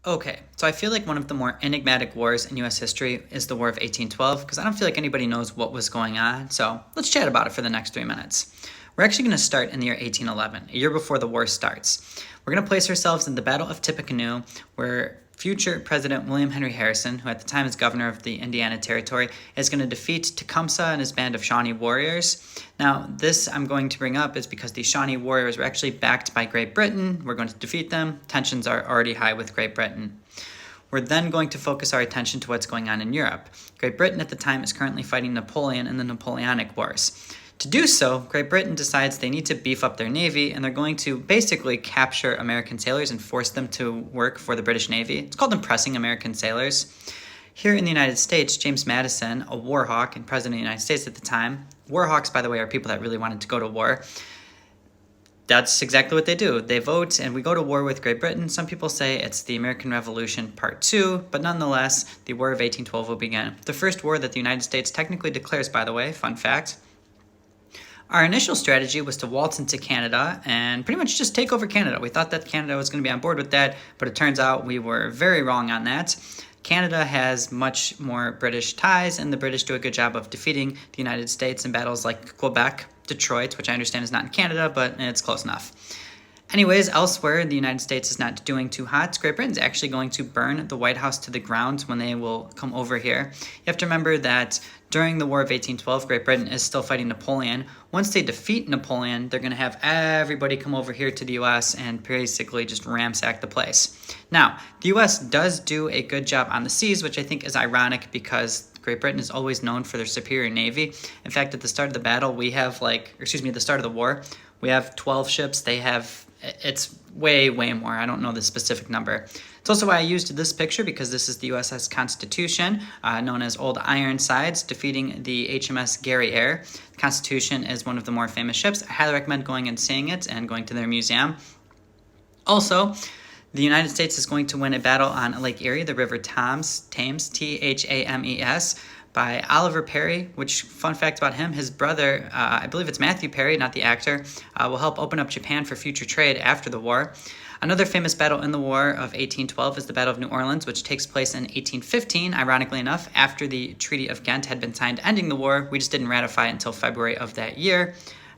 Okay, so I feel like one of the more enigmatic wars in US history is the War of 1812 because I don't feel like anybody knows what was going on, so let's chat about it for the next 3 minutes. We're actually going to start in the year 1811, a year before the war starts. We're going to place ourselves in the Battle of Tippecanoe, where future President William Henry Harrison, who at the time is governor of the Indiana Territory, is going to defeat Tecumseh and his band of Shawnee warriors. Now, this I'm going to bring up is because the Shawnee warriors were actually backed by Great Britain. We're going to defeat them. Tensions are already high with Great Britain. We're then going to focus our attention to what's going on in Europe. Great Britain at the time is currently fighting Napoleon in the Napoleonic Wars. To do so, Great Britain decides they need to beef up their navy, and they're going to basically capture American sailors and force them to work for the British Navy. It's called impressing American sailors. Here in the United States, James Madison, a war hawk and president of the United States at the time, war hawks, by the way, are people that really wanted to go to war. That's exactly what they do. They vote, and we go to war with Great Britain. Some people say it's the American Revolution Part 2, but nonetheless, the War of 1812 will begin. The first war that the United States technically declares, by the way, fun fact. Our initial strategy was to waltz into Canada and pretty much just take over Canada. We thought that Canada was going to be on board with that, but it turns out we were very wrong on that. Canada has much more British ties, and the British do a good job of defeating the United States in battles like Quebec, Detroit, which I understand is not in Canada, but it's close enough. Anyways, elsewhere, the United States is not doing too hot. Great Britain's actually going to burn the White House to the ground when they will come over here. You have to remember that during the War of 1812, Great Britain is still fighting Napoleon. Once they defeat Napoleon, they're going to have everybody come over here to the U.S. and basically just ransack the place. Now, the U.S. does do a good job on the seas, which I think is ironic because Great Britain is always known for their superior navy. In fact, at the start of the battle, we have the start of the war, we have 12 ships. They have, it's way, way more. I don't know the specific number. It's also why I used this picture, because this is the USS Constitution, known as Old Ironsides, defeating the HMS Guerriere. The Constitution is one of the more famous ships. I highly recommend going and seeing it and going to their museum. Also, the United States is going to win a battle on Lake Erie, the River Thames, Thames, by Oliver Perry, which, fun fact about him, his brother, I believe it's Matthew Perry, not the actor, will help open up Japan for future trade after the war. Another famous battle in the War of 1812 is the Battle of New Orleans, which takes place in 1815, ironically enough, after the Treaty of Ghent had been signed ending the war. We just didn't ratify it until February of that year.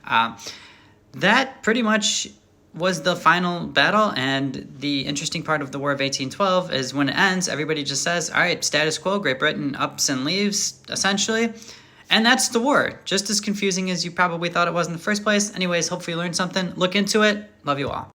That pretty much was the final battle, and the interesting part of the War of 1812 is when it ends, everybody just says, all right, status quo, Great Britain ups and leaves, essentially. And that's the war. Just as confusing as you probably thought it was in the first place. Anyways, hopefully you learned something. Look into it. Love you all.